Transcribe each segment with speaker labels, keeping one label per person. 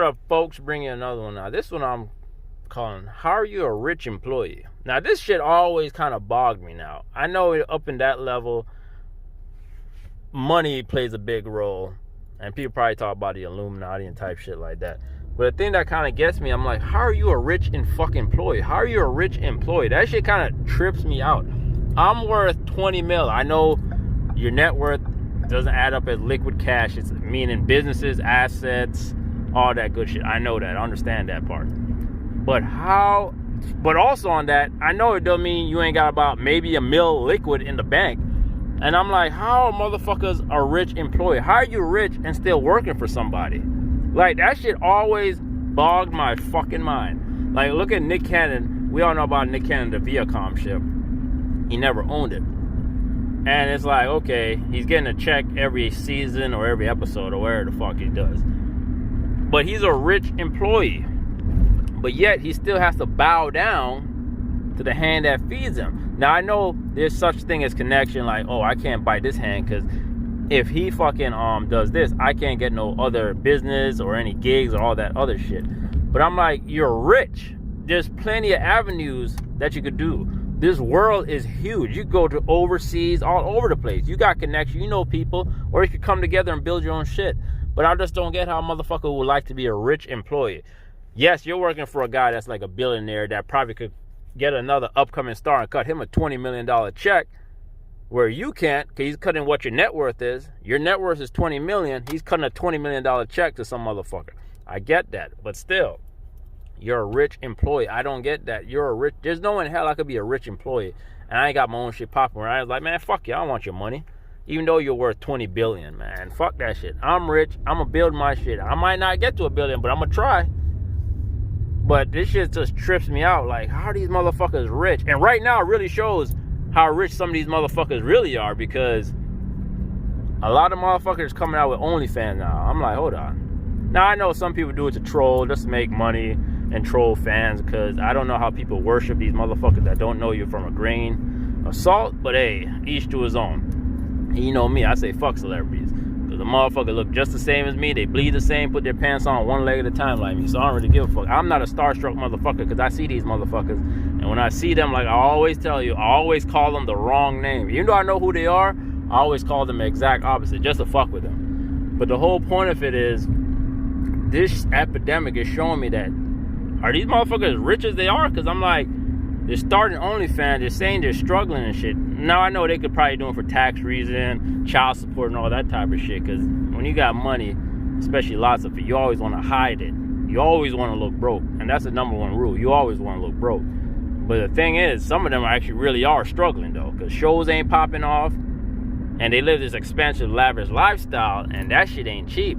Speaker 1: up, folks, bring you another one now. This one I'm calling, how are you a rich employee? Now, this shit always kind of bogged me now. I know up in that level, money plays a big role. And people probably talk about the Illuminati and type shit like that. But the thing that kind of gets me, I'm like, how are you a rich and fucking employee? How are you a rich employee? That shit kind of trips me out. I'm worth 20 mil. I know your net worth doesn't add up as liquid cash. It's meaning businesses, assets, all that good shit. I know that. I understand that part. But how, but also on that, I know it doesn't mean you ain't got about maybe $1 million liquid in the bank. And I'm like, how motherfuckers a rich employee? How are you rich and still working for somebody? Like, that shit always bogged my fucking mind. Like, look at Nick Cannon. We all know about Nick Cannon, the Viacom ship. He never owned it. And it's like, okay, he's getting a check every season or every episode or whatever the fuck he does. But he's a rich employee. But yet, he still has to bow down to the hand that feeds him. Now, I know there's such thing as connection, like, oh, I can't bite this hand because if he fucking does this, I can't get no other business or any gigs or all that other shit. But I'm like, you're rich. There's plenty of avenues that you could do. This world is huge. You go to overseas, all over the place. You got connection, you know people, or you could come together and build your own shit. But I just don't get how a motherfucker would like to be a rich employee. Yes, you're working for a guy that's like a billionaire that probably could get another upcoming star and cut him a $20 million check, where you can't, because he's cutting what your net worth is. Your net worth is $20 million. He's cutting a $20 million check to some motherfucker. I get that, but still, you're a rich employee. I don't get that. You're a rich. There's no way in hell I could be a rich employee, and I ain't got my own shit popping. Where I was like, man, fuck you. I don't want your money, even though you're worth $20 billion, man. Fuck that shit. I'm rich. I'm gonna build my shit. I might not get to $1 billion, but I'm gonna try. But this shit just trips me out. Like, how are these motherfuckers rich? And right now, it really shows how rich some of these motherfuckers really are, because a lot of motherfuckers coming out with OnlyFans now. I'm like, hold on. Now, I know some people do it to troll, just to make money and troll fans, because I don't know how people worship these motherfuckers that don't know you from a grain of salt. But hey, each to his own. And you know me, I say fuck celebrities. The motherfucker look just the same as me. They bleed the same, put their pants on one leg at a time like me. So I don't really give a fuck. I'm not a starstruck motherfucker, because I see these motherfuckers. And when I see them, like I always tell you, I always call them the wrong name. Even though I know who they are, I always call them the exact opposite, just to fuck with them. But the whole point of it is, this epidemic is showing me that, are these motherfuckers as rich as they are? Because I'm like, they're starting OnlyFans, they're saying they're struggling and shit. Now, I know they could probably do it for tax reason, child support and all that type of shit, because when you got money, especially lots of it, you always want to hide it. You always want to look broke, and that's the number one rule. You always want to look broke. But the thing is, some of them actually really are struggling, though, because shows ain't popping off, and they live this expensive, lavish lifestyle, and that shit ain't cheap.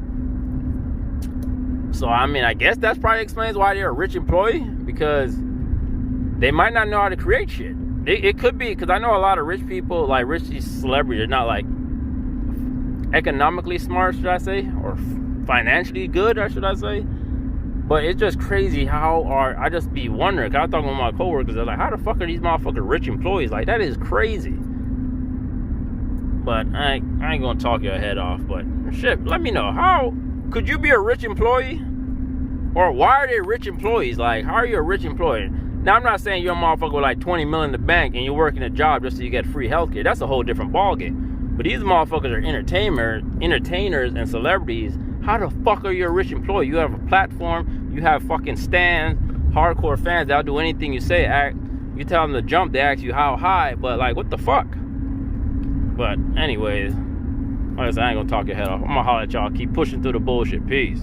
Speaker 1: So, I mean, I guess that probably explains why they're a rich employee, because they might not know how to create shit. It could be, because I know a lot of rich people, like rich celebrities, are not like economically smart, should I say, or financially good, or should I say. But it's just crazy how I just be wondering, because I was talking with my coworkers, they're like, how the fuck are these motherfucking rich employees? Like, that is crazy. But I ain't gonna talk your head off, but shit, let me know, how could you be a rich employee? Or why are they rich employees? Like, how are you a rich employee? Now, I'm not saying you're a motherfucker with like 20 million in the bank and you're working a job just so you get free healthcare. That's a whole different ballgame. But these motherfuckers are entertainers and celebrities. How the fuck are you a rich employee? You have a platform, you have fucking stands, hardcore fans that'll do anything you say. You tell them to jump, they ask you how high, but like, what the fuck? But anyways, like I said, I ain't gonna talk your head off. I'm gonna holler at y'all. Keep pushing through the bullshit. Peace.